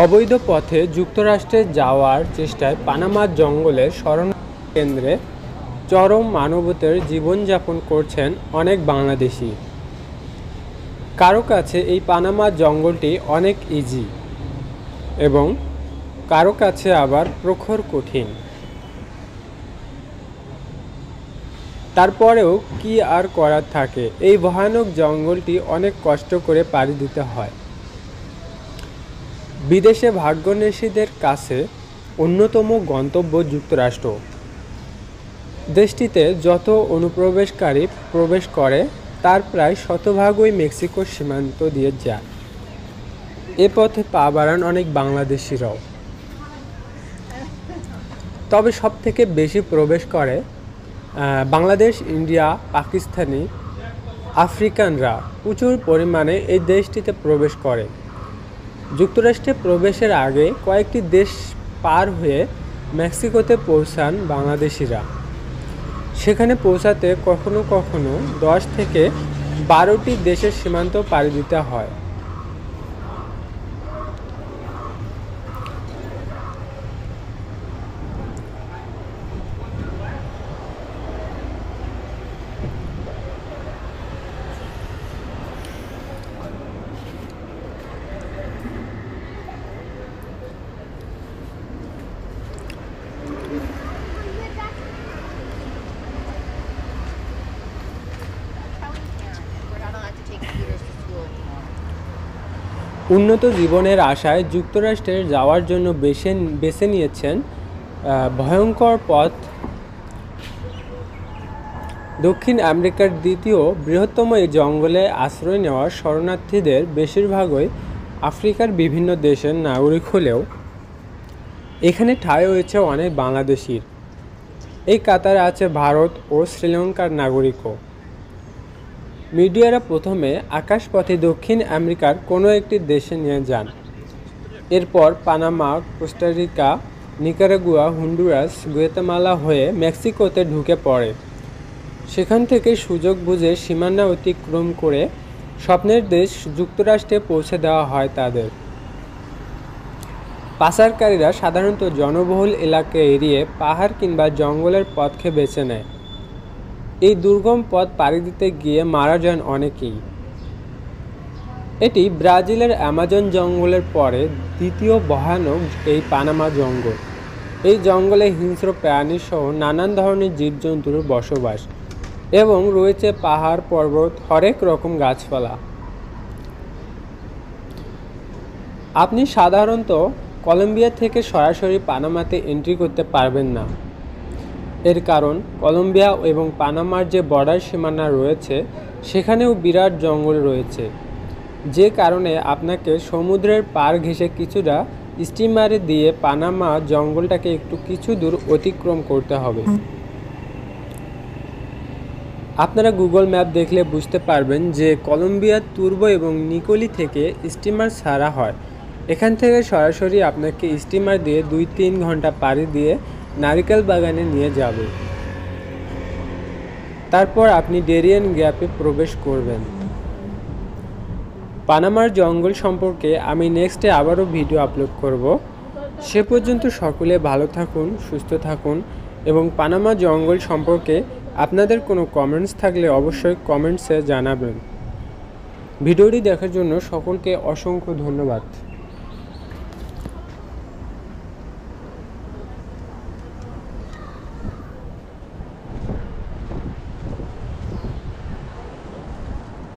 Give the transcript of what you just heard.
অবৈধ পথে যুক্তরাষ্ট্রে যাওয়ার চেষ্টায় পানামা জঙ্গলের শরণার্থী কেন্দ্রে চরম মানবেতর জীবনযাপন করছেন অনেক বাংলাদেশি। কারো কাছে এই পানামা জঙ্গলটি অনেক ইজি এবং কারো কাছে আবার প্রখর কঠিন। তারপরেও কি আর করার থাকে, এই ভয়ানক জঙ্গলটি অনেক কষ্ট করে পাড়ি দিতে হয়। বিদেশে ভাগ্যান্বেষীদের কাছে অন্যতম গন্তব্য যুক্তরাষ্ট্র। দেশটিতে যত অনুপ্রবেশকারী প্রবেশ করে তার প্রায় শতভাগই মেক্সিকোর সীমান্ত দিয়ে যায়। এ পথে পা বাড়ান অনেক বাংলাদেশিরাও। তবে সবথেকে বেশি প্রবেশ করে বাংলাদেশ, ইন্ডিয়া, পাকিস্তানি, আফ্রিকানরা প্রচুর পরিমাণে এই দেশটিতে প্রবেশ করে। যুক্তরাষ্ট্রে প্রবেশের আগে কয়েকটি দেশ পার হয়ে মেক্সিকোতে পৌঁছান বাংলাদেশিরা। সেখানে পৌঁছাতে কখনো কখনো 10 থেকে 12টি দেশের সীমান্ত পাড়ি দিতে হয়। উন্নত জীবনের আশায় যুক্তরাষ্ট্রে যাওয়ার জন্য বেছে নিয়েছেন ভয়ঙ্কর পথ। দক্ষিণ আমেরিকার দ্বিতীয় বৃহত্তম এই জঙ্গলে আশ্রয় নেওয়া শরণার্থীদের বেশিরভাগই আফ্রিকার বিভিন্ন দেশের নাগরিক হলেও এখানে ঠাঁই হয়েছে অনেক বাংলাদেশির। এই কাতারে আছে ভারত ও শ্রীলঙ্কার নাগরিকও। মিডিয়ারা প্রথমে আকাশপথে দক্ষিণ আমেরিকার কোনো একটি দেশে নিয়ে যান। এরপর Panama, Costa Rica, Nicaragua, Honduras, Guatemala হয়ে মেক্সিকোতে ঢুকে পড়ে। সেখান থেকে সুযোগ বুঝে সীমানা অতিক্রম করে স্বপ্নের দেশ যুক্তরাষ্ট্রে পৌঁছে দেওয়া হয় তাদের। পাচারকারীরা সাধারণত জনবহুল এলাকা এড়িয়ে পাহাড় কিংবা জঙ্গলের পথকে বেছে নেয়। এই দুর্গম পথ পাড়ি দিতে গিয়ে মারা যান অনেকেই। এটি ব্রাজিলের অ্যামাজন জঙ্গলের পরে দ্বিতীয় ভয়ানক এই পানামা জঙ্গল। এই জঙ্গলে হিংস্র প্রাণী সহ নানান ধরনের জীবজন্তুর বসবাস এবং রয়েছে পাহাড়, পর্বত, হরেক রকম গাছপালা। আপনি সাধারণত কলম্বিয়া থেকে সরাসরি পানামাতে এন্ট্রি করতে পারবেন না। এর কারণ কলম্বিয়া এবং পানামার যে বর্ডার সীমানা রয়েছে সেখানেও বিরাট জঙ্গল রয়েছে, যে কারণে আপনাকে সমুদ্রের পার ঘেঁষে কিছুটা স্টিমারে দিয়ে পানামা জঙ্গলটাকে একটু কিছু দূর অতিক্রম করতে হবে। আপনারা গুগল ম্যাপ দেখলে বুঝতে পারবেন যে কলম্বিয়ার তুর্বো এবং নিকোলি থেকে স্টিমার ছাড়া হয়। এখান থেকে সরাসরি আপনাকে স্টিমার দিয়ে 2-3 ঘন্টা পাড়ি দিয়ে নারিকেল বাগানে নিয়ে যাবে। তারপর আপনি ডেরিয়ান গ্যাপে প্রবেশ করবেন। পানামার জঙ্গল সম্পর্কে আমি নেক্সটে আবারও ভিডিও আপলোড করব। সে পর্যন্ত সকলে ভালো থাকুন, সুস্থ থাকুন এবং পানামা জঙ্গল সম্পর্কে আপনাদের কোনো কমেন্টস থাকলে অবশ্যই কমেন্টসে জানাবেন। ভিডিওটি দেখার জন্য সকলকে অসংখ্য ধন্যবাদ।